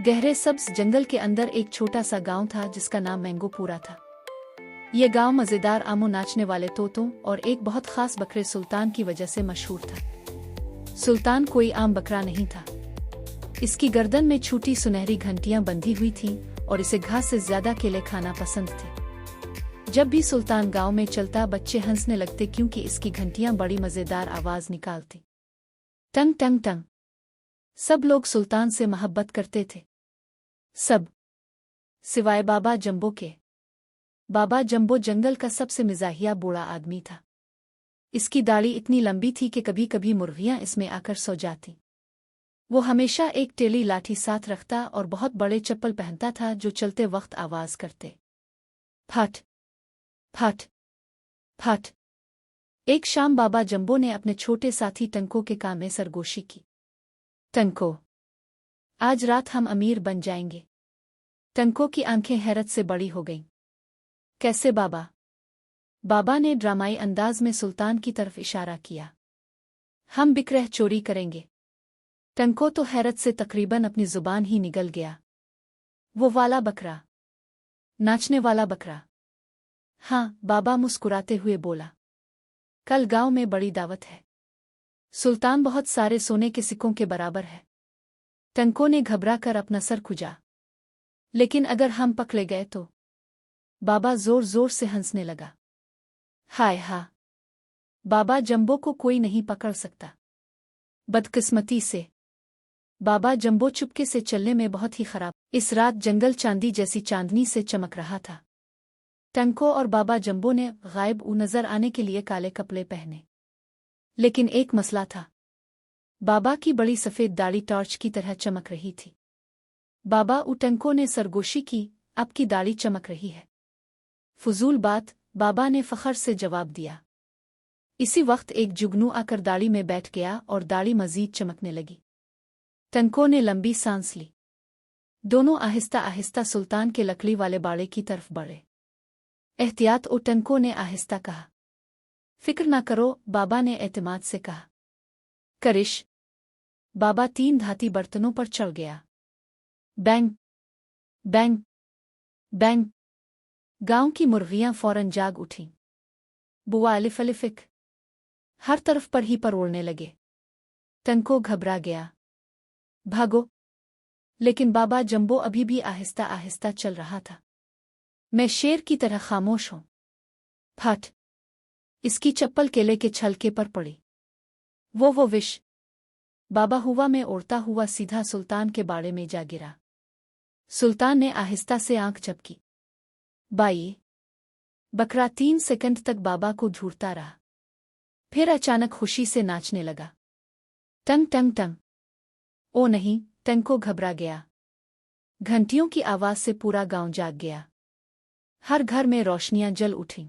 गहरे सब्ज जंगल के अंदर एक छोटा सा गांव था जिसका नाम मैंगोपुरा था। ये गांव मजेदार आमो नाचने वाले तोतों और एक बहुत खास बकरे सुल्तान की वजह से मशहूर था। सुल्तान कोई आम बकरा नहीं था। इसकी गर्दन में छोटी सुनहरी घंटियां बंधी हुई थीं और इसे घास से ज्यादा केले खाना पसंद थे। जब भी सुल्तान गांव में चलता बच्चे हंसने लगते क्योंकि इसकी घंटियां बड़ी मजेदार आवाज निकालती। टंग टंग टंग। सब लोग सुल्तान से मोहब्बत करते थे, सब सिवाय बाबा जंबो के। बाबा जंबो जंगल का सबसे मिजाहिया बूढ़ा आदमी था। इसकी दाढ़ी इतनी लंबी थी कि कभी कभी मुर्गियां इसमें आकर सो जाती। वो हमेशा एक टेली लाठी साथ रखता और बहुत बड़े चप्पल पहनता था जो चलते वक्त आवाज करते, फट फट फट। एक शाम बाबा जंबो ने अपने छोटे साथी टंको के कान में सरगोशी की। टंको, आज रात हम अमीर बन जाएंगे। टंको की आंखें हैरत से बड़ी हो गईं। कैसे बाबा? बाबा ने ड्रामाई अंदाज में सुल्तान की तरफ इशारा किया। हम बिक्रह चोरी करेंगे। टंको तो हैरत से तकरीबन अपनी जुबान ही निगल गया। वो वाला बकरा, नाचने वाला बकरा? हाँ, बाबा मुस्कुराते हुए बोला। कल गांव में बड़ी दावत है। सुल्तान बहुत सारे सोने के सिक्कों के बराबर है। टंको ने घबरा कर अपना सर खुजा। लेकिन अगर हम पकड़े गए तो? बाबा जोर जोर से हंसने लगा। हाय हा, बाबा जंबो को कोई नहीं पकड़ सकता। बदकिस्मती से बाबा जंबो चुपके से चलने में बहुत ही खराब। इस रात जंगल चांदी जैसी चांदनी से चमक रहा था। टंको और बाबा जंबो ने गायब नजर आने के लिए काले कपड़े पहने। लेकिन एक मसला था। बाबा की बड़ी सफेद दाढ़ी टॉर्च की तरह चमक रही थी। बाबा टंको ने सरगोशी की, आपकी दाढ़ी चमक रही है। फजूल बात, बाबा ने फखर से जवाब दिया। इसी वक्त एक जुगनू आकर दाढ़ी में बैठ गया और दाढ़ी मजीद चमकने लगी। टंको ने लंबी सांस ली। दोनों आहिस्ता आहिस्ता सुल्तान के लकड़ी वाले बाड़े की तरफ बढ़े। एहतियात, टंको ने आहिस्ता कहा। फिक्र ना करो, बाबा ने एतमाद से कहा। करिश। बाबा 3 धाती बर्तनों पर चढ़ गया। Bang bang bang. गांव की मुर्गियां फौरन जाग उठीं। बुआ अलिफलिफिक हर तरफ पर ही पर उड़ने लगे। टंको घबरा गया। भागो! लेकिन बाबा जंबो अभी भी आहिस्ता आहिस्ता चल रहा था। मैं शेर की तरह खामोश हूं। फट! इसकी चप्पल केले के छलके पर पड़ी। वो विश! बाबा हुआ में उड़ता हुआ सीधा सुल्तान के बाड़े में जा गिरा। सुल्तान ने आहिस्ता से आंख झपकी। बाई! बकरा 3 सेकंड तक बाबा को घूरता रहा। फिर अचानक खुशी से नाचने लगा। टंग टंग टंग। ओ नहीं! टंको घबरा गया। घंटियों की आवाज से पूरा गांव जाग गया। हर घर में रोशनियां जल उठीं।